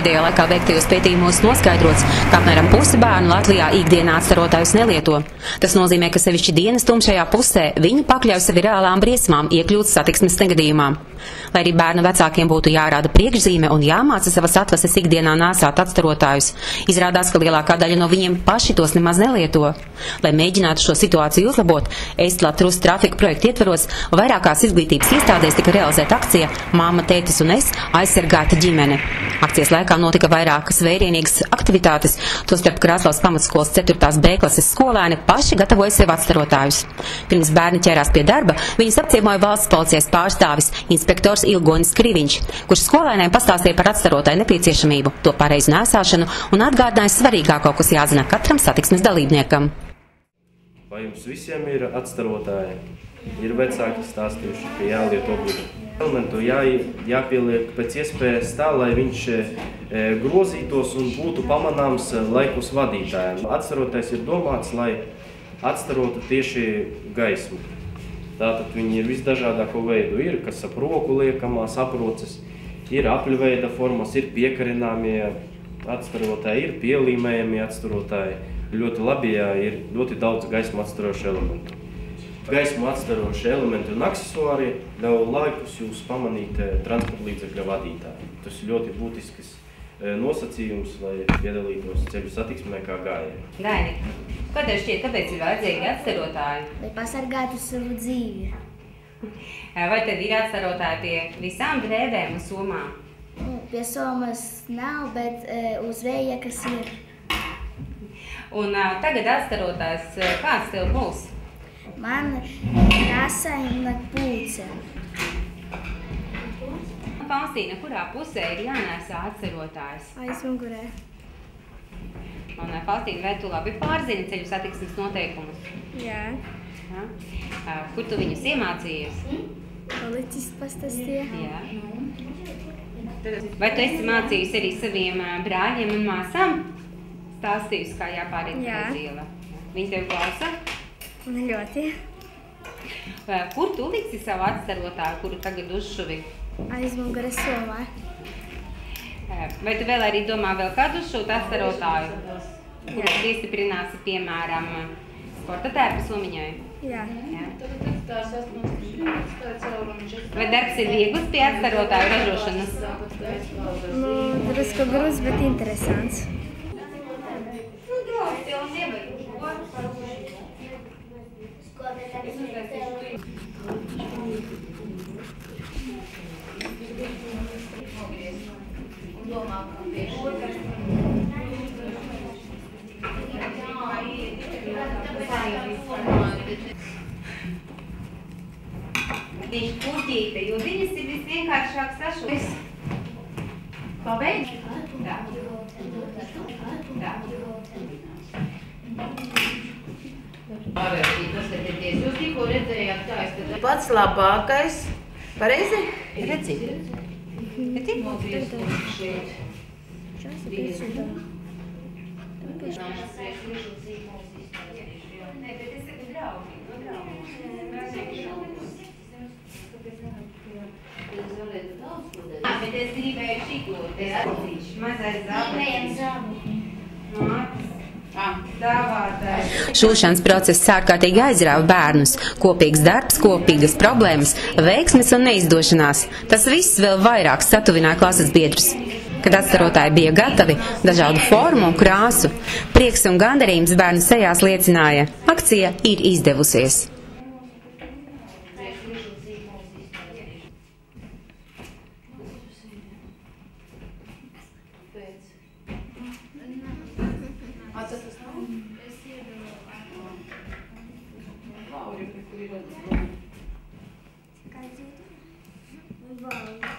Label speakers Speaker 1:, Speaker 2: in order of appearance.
Speaker 1: Pēdējā laikā veiktajos pētījumos noskaidrots, ka apmēram pusi bērnu Latvijā ikdienā atstarotājus nelieto. Tas nozīmē, ka sevišķi dienas tumšajā pusē viņi pakļauj sevi reālām briesmām iekļūt satiksmes negadījumā. Lai arī bērnu vecākiem būtu jārāda priekšzīme un jāmāca savas atvases ikdienā nēsāt atstarotājus, izrādās, ka lielākā daļa no viņiem paši tos nemaz nelieto. Lai mēģinātu šo situāciju uzlabot, Eistlātrus trafika projekta ietveros vairākās izglītības iestādēs tika realizēta akcija Māma, tētis un es – aizsargāta ģimene. Akcijas laikā notika vairākas vērienīgas aktivitātes, tostarp Krāslavas pamatskolas 4. B klases skolēni paši gatavoja sev atstarotājus. Pirms bērni ķērās pie darba, viņus apciemoja valsts policijas pārstāvis inspektors Ilgonis Kriviņš, kurš skolēniem pastāstīja par atstarotāju nepieciešamību, to pareizu nēsāšanu un atgādināja svarīgāko, kas jāzina katram satiksmes dalībniekam.
Speaker 2: Vai jums visiem ir atstarotāji? Ir vecāki stāstījuši, ka jālieto obligāti. Elementu jāpieliek pēc iespējas tā, lai viņš grozītos un būtu pamanāms laikus vadītājiem. Atstarotais ir domāts, lai atstarotu tieši gaismu. Tātad viņi ir visdažādāko veidu. Ir, kas ap roku liekamās aproces, ir apļveida formas, ir piekarināmie atstarotāji, ir pielīmējamie atstarotāji. Ļoti labi, ja ir ļoti daudz gaismu atstarošu elementu. Gaismu atstaroši elementi un aksesuāri ļauj laikus jūs pamanīt transporta līdzekļa vadītāji. Tas ir ļoti būtisks nosacījums, lai piedalītos ceļu satiksmē kā gājēji.
Speaker 3: Daini, kā tev šķiet, kāpēc ir vajadzīgi atstarotāji?
Speaker 4: Lai pasargātu savu dzīvi.
Speaker 3: Vai tev ir atstarotāji pie visām drēbēm un somām?
Speaker 4: Pie somas nav, bet uz vēja, kas ir.
Speaker 3: Un tagad atstarotājs, kāds tev būs?
Speaker 4: Man rasaina pūce.
Speaker 3: Faustīna, kurā pusē ir jānēsā atcerotājs?
Speaker 4: Aizmugurē.
Speaker 3: Un Faustīna, vai tu labi pārzini ceļu satiksmes noteikumus?
Speaker 4: Jā.
Speaker 3: Kur tu viņus iemācījies?
Speaker 4: Policists pastāstīja.
Speaker 3: Jā. Vai tu esi mācījusi arī saviem brāļiem un māsām? Stāstījusi, kā jāpāriet uz ielu? Viņi tev klausa?
Speaker 4: Ļoti.
Speaker 3: Kur tu liksi savu atstarotāju, kuru tagad uzšuvi?
Speaker 4: Aizmugurē somā.
Speaker 3: Vai tu vēl arī domā vēl kādu uzšūt atstarotāju? Kuru tu iestiprināsi, piemēram, sporta tērpa somiņai?
Speaker 4: Jā.
Speaker 3: Vai darbs ir viegls pie atstarotāju ražošanas?
Speaker 4: Drusku grūts, bet interesants.
Speaker 3: Viņš puķīte, jo viņas ir visvienkāršāk sašūs. Pabeidz? Tā. Tā.
Speaker 5: Jūs tikko redzējāt, kā es tad... Pats labākais, pareizi?
Speaker 3: Redzi? Redzi? Bet es gribēju šito, te atzīšu, mazais zābaks.
Speaker 1: Šūšanas process ārkārtīgi aizrāva bērnus. Kopīgs darbs, kopīgas problēmas, veiksmes un neizdošanās. Tas viss vēl vairāk satuvināja klases biedrus. Kad atstarotāji bija gatavi, dažādu formu un krāsu, prieks un gandarījums bērnu sejās liecināja, akcija ir izdevusies.
Speaker 4: Wow.